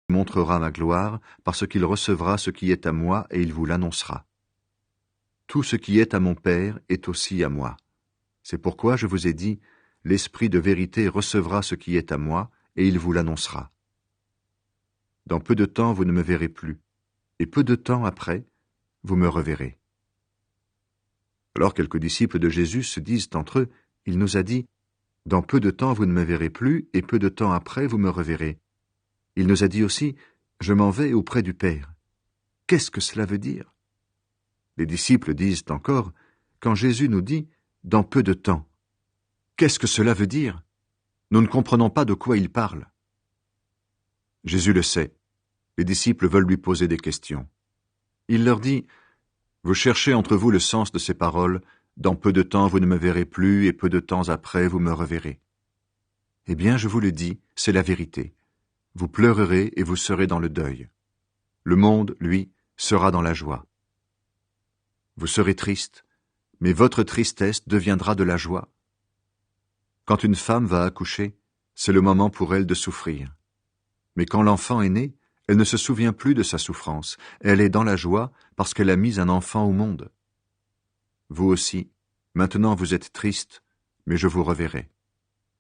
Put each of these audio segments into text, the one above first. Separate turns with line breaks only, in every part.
montrera ma gloire, parce qu'il recevra ce qui est à moi et il vous l'annoncera. Tout ce qui est à mon Père est aussi à moi. C'est pourquoi je vous ai dit, l'Esprit de vérité recevra ce qui est à moi et il vous l'annoncera. Dans peu de temps vous ne me verrez plus, et peu de temps après, vous me reverrez. Alors quelques disciples de Jésus se disent entre eux, il nous a dit, dans peu de temps vous ne me verrez plus, et peu de temps après vous me reverrez. Il nous a dit aussi, je m'en vais auprès du Père. Qu'est-ce que cela veut dire? Les disciples disent encore, quand Jésus nous dit, dans peu de temps. Qu'est-ce que cela veut dire? Nous ne comprenons pas de quoi il parle. Jésus le sait. Les disciples veulent lui poser des questions. Il leur dit, vous cherchez entre vous le sens de ces paroles, dans peu de temps vous ne me verrez plus, et peu de temps après vous me reverrez. Eh bien, je vous le dis, c'est la vérité. Vous pleurerez et vous serez dans le deuil. Le monde, lui, sera dans la joie. Vous serez triste, mais votre tristesse deviendra de la joie. Quand une femme va accoucher, c'est le moment pour elle de souffrir. Mais quand l'enfant est né, elle ne se souvient plus de sa souffrance. Elle est dans la joie parce qu'elle a mis un enfant au monde. Vous aussi, maintenant vous êtes triste, mais je vous reverrai.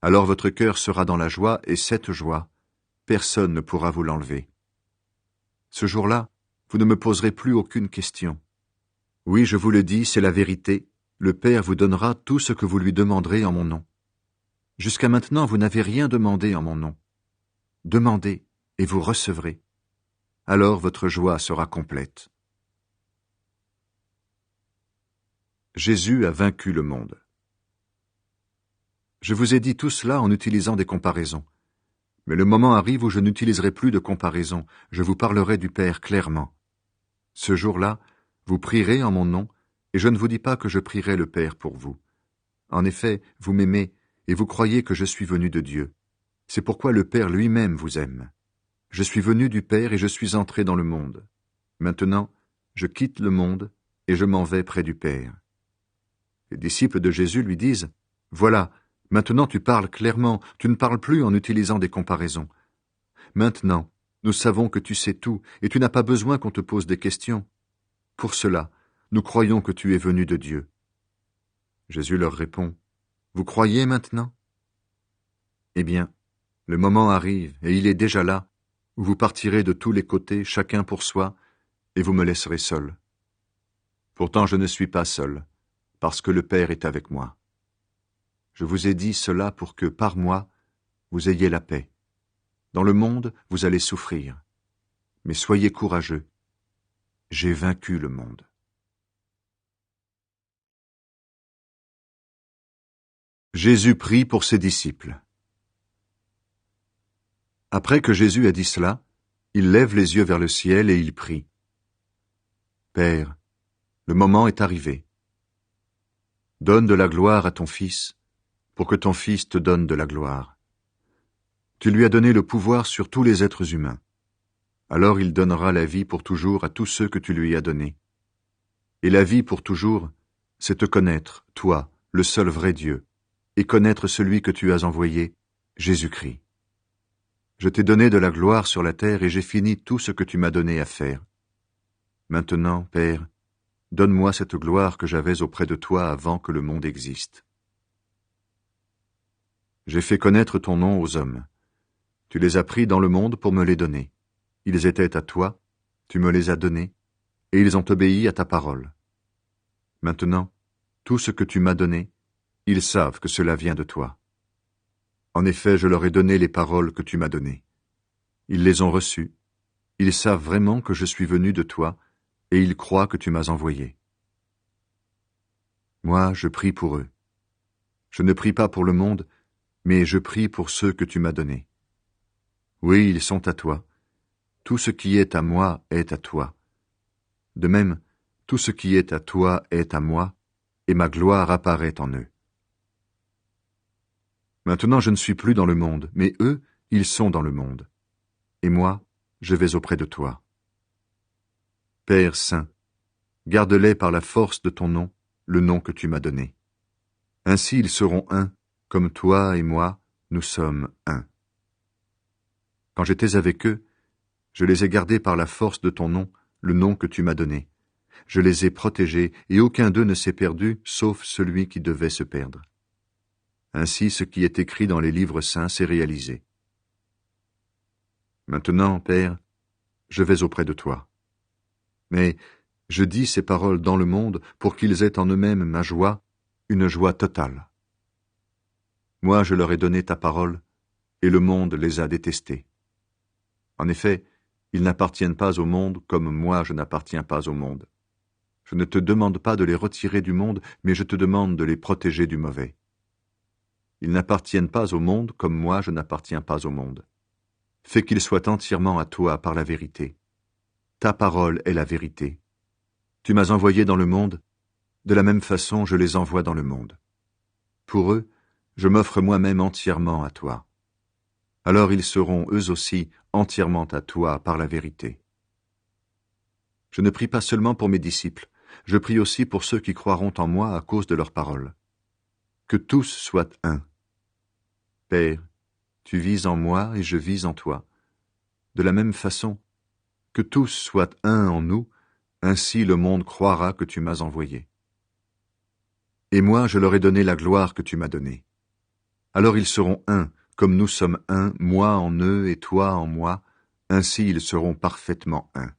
Alors votre cœur sera dans la joie, et cette joie, personne ne pourra vous l'enlever. Ce jour-là, vous ne me poserez plus aucune question. Oui, je vous le dis, c'est la vérité, le Père vous donnera tout ce que vous lui demanderez en mon nom. Jusqu'à maintenant, vous n'avez rien demandé en mon nom. Demandez, et vous recevrez. Alors votre joie sera complète. Jésus a vaincu le monde. Je vous ai dit tout cela en utilisant des comparaisons. Mais le moment arrive où je n'utiliserai plus de comparaisons, je vous parlerai du Père clairement. Ce jour-là, vous prierez en mon nom, et je ne vous dis pas que je prierai le Père pour vous. En effet, vous m'aimez, et vous croyez que je suis venu de Dieu. C'est pourquoi le Père lui-même vous aime. Je suis venu du Père et je suis entré dans le monde. Maintenant, je quitte le monde, et je m'en vais près du Père. Les disciples de Jésus lui disent, « Voilà, maintenant tu parles clairement, tu ne parles plus en utilisant des comparaisons. Maintenant, nous savons que tu sais tout, et tu n'as pas besoin qu'on te pose des questions. Pour cela, nous croyons que tu es venu de Dieu. » Jésus leur répond, « Vous croyez maintenant? Eh bien, le moment arrive, et il est déjà là, où vous partirez de tous les côtés, chacun pour soi, et vous me laisserez seul. Pourtant je ne suis pas seul, parce que le Père est avec moi. Je vous ai dit cela pour que, par moi, vous ayez la paix. Dans le monde, vous allez souffrir. Mais soyez courageux. J'ai vaincu le monde. Jésus prie pour ses disciples. Après que Jésus a dit cela, il lève les yeux vers le ciel et il prie. Père, le moment est arrivé. Donne de la gloire à ton Fils, pour que ton Fils te donne de la gloire. Tu lui as donné le pouvoir sur tous les êtres humains. Alors il donnera la vie pour toujours à tous ceux que tu lui as donnés. Et la vie pour toujours, c'est te connaître, toi, le seul vrai Dieu, et connaître celui que tu as envoyé, Jésus-Christ. Je t'ai donné de la gloire sur la terre et j'ai fini tout ce que tu m'as donné à faire. Maintenant, Père, donne-moi cette gloire que j'avais auprès de toi avant que le monde existe. J'ai fait connaître ton nom aux hommes. Tu les as pris dans le monde pour me les donner. Ils étaient à toi, tu me les as donnés, et ils ont obéi à ta parole. Maintenant, tout ce que tu m'as donné, ils savent que cela vient de toi. En effet, je leur ai donné les paroles que tu m'as données. Ils les ont reçues. Ils savent vraiment que je suis venu de toi, et ils croient que tu m'as envoyé. Moi, je prie pour eux. Je ne prie pas pour le monde, mais je prie pour ceux que tu m'as donnés. Oui, ils sont à toi. Tout ce qui est à moi est à toi. De même, tout ce qui est à toi est à moi, et ma gloire apparaît en eux. Maintenant je ne suis plus dans le monde, mais eux, ils sont dans le monde. Et moi, je vais auprès de toi. Père saint, garde-les par la force de ton nom, le nom que tu m'as donné. Ainsi ils seront un, comme toi et moi, nous sommes un. Quand j'étais avec eux, Je les ai gardés par la force de ton nom, le nom que tu m'as donné. Je les ai protégés, et aucun d'eux ne s'est perdu, sauf celui qui devait se perdre. Ainsi, ce qui est écrit dans les livres saints s'est réalisé. Maintenant, Père, je vais auprès de toi. Mais je dis ces paroles dans le monde pour qu'ils aient en eux-mêmes ma joie, une joie totale. Moi, je leur ai donné ta parole, et le monde les a détestés. En effet, ils n'appartiennent pas au monde comme moi je n'appartiens pas au monde. Je ne te demande pas de les retirer du monde, mais je te demande de les protéger du mauvais. Ils n'appartiennent pas au monde comme moi je n'appartiens pas au monde. Fais qu'ils soient entièrement à toi par la vérité. Ta parole est la vérité. Tu m'as envoyé dans le monde, de la même façon je les envoie dans le monde. Pour eux, je m'offre moi-même entièrement à toi. Alors ils seront eux aussi entièrement à toi par la vérité. Je ne prie pas seulement pour mes disciples, je prie aussi pour ceux qui croiront en moi à cause de leur parole. Que tous soient un. Père, tu vis en moi et je vis en toi. De la même façon, que tous soient un en nous, ainsi le monde croira que tu m'as envoyé. Et moi, je leur ai donné la gloire que tu m'as donnée. Alors ils seront un, comme nous sommes un, moi en eux et toi en moi, ainsi ils seront parfaitement un.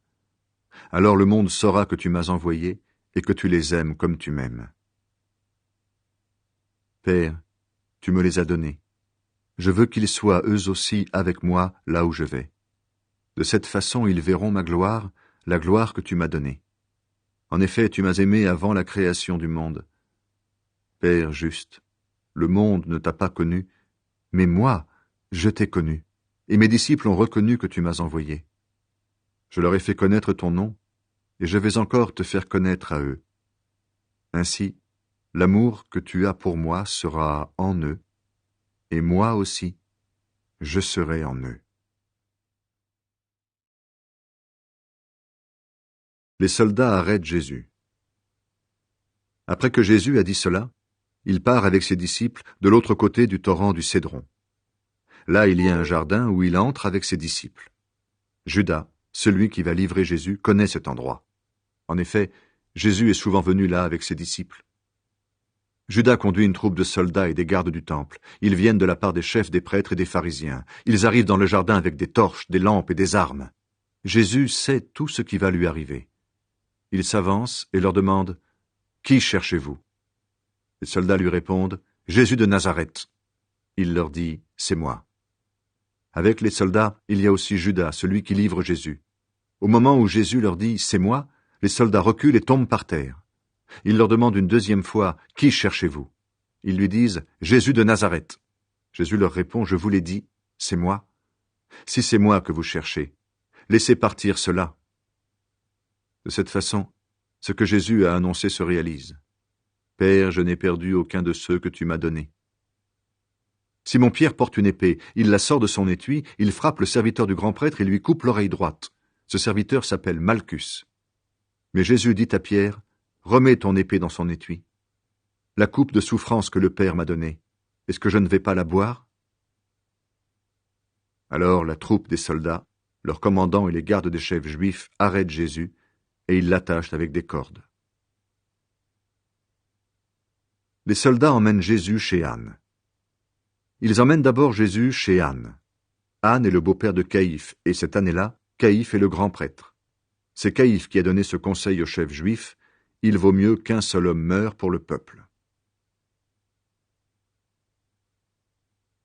Alors le monde saura que tu m'as envoyé et que tu les aimes comme tu m'aimes. Père, tu me les as donnés. Je veux qu'ils soient eux aussi avec moi là où je vais. De cette façon ils verront ma gloire, la gloire que tu m'as donnée. En effet, tu m'as aimé avant la création du monde. Père juste, le monde ne t'a pas connu, mais moi, je t'ai connu, et mes disciples ont reconnu que tu m'as envoyé. Je leur ai fait connaître ton nom, et je vais encore te faire connaître à eux. Ainsi, l'amour que tu as pour moi sera en eux, et moi aussi, je serai en eux. Les soldats arrêtent Jésus. Après que Jésus a dit cela, il part avec ses disciples de l'autre côté du torrent du Cédron. Là, il y a un jardin où il entre avec ses disciples. Judas, celui qui va livrer Jésus, connaît cet endroit. En effet, Jésus est souvent venu là avec ses disciples. Judas conduit une troupe de soldats et des gardes du temple. Ils viennent de la part des chefs des prêtres et des pharisiens. Ils arrivent dans le jardin avec des torches, des lampes et des armes. Jésus sait tout ce qui va lui arriver. Il s'avance et leur demande « Qui cherchez-vous » Les soldats lui répondent « Jésus de Nazareth ». Il leur dit « C'est moi ». Avec les soldats, il y a aussi Judas, celui qui livre Jésus. Au moment où Jésus leur dit « C'est moi », les soldats reculent et tombent par terre. Il leur demande une deuxième fois « Qui cherchez-vous » Ils lui disent « Jésus de Nazareth ». Jésus leur répond « Je vous l'ai dit, c'est moi. Si c'est moi que vous cherchez, laissez partir cela. » De cette façon, ce que Jésus a annoncé se réalise. « Père, je n'ai perdu aucun de ceux que tu m'as donnés. » Simon-Pierre porte une épée, il la sort de son étui, il frappe le serviteur du grand prêtre et lui coupe l'oreille droite. Ce serviteur s'appelle Malchus. Mais Jésus dit à Pierre, « Remets ton épée dans son étui. La coupe de souffrance que le Père m'a donnée, est-ce que je ne vais pas la boire ?» Alors la troupe des soldats, leurs commandants et les gardes des chefs juifs arrêtent Jésus et ils l'attachent avec des cordes. Les soldats emmènent Jésus chez Anne. Ils emmènent d'abord Jésus chez Anne. Anne est le beau-père de Caïphe, et cette année-là, Caïphe est le grand prêtre. C'est Caïphe qui a donné ce conseil aux chefs juifs, « Il vaut mieux qu'un seul homme meure pour le peuple. »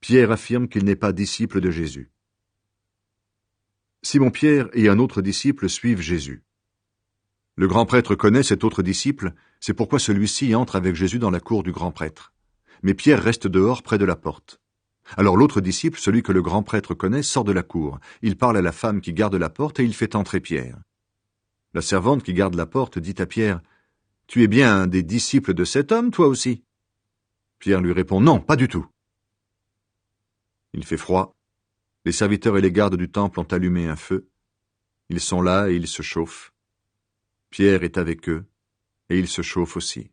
Pierre affirme qu'il n'est pas disciple de Jésus. Simon-Pierre et un autre disciple suivent Jésus. Le grand prêtre connaît cet autre disciple, c'est pourquoi celui-ci entre avec Jésus dans la cour du grand prêtre. Mais Pierre reste dehors près de la porte. Alors l'autre disciple, celui que le grand prêtre connaît, sort de la cour. Il parle à la femme qui garde la porte et il fait entrer Pierre. La servante qui garde la porte dit à Pierre, « Tu es bien un des disciples de cet homme, toi aussi ?» Pierre lui répond, « Non, pas du tout. » Il fait froid. Les serviteurs et les gardes du temple ont allumé un feu. Ils sont là et ils se chauffent. Pierre est avec eux et il se chauffe aussi.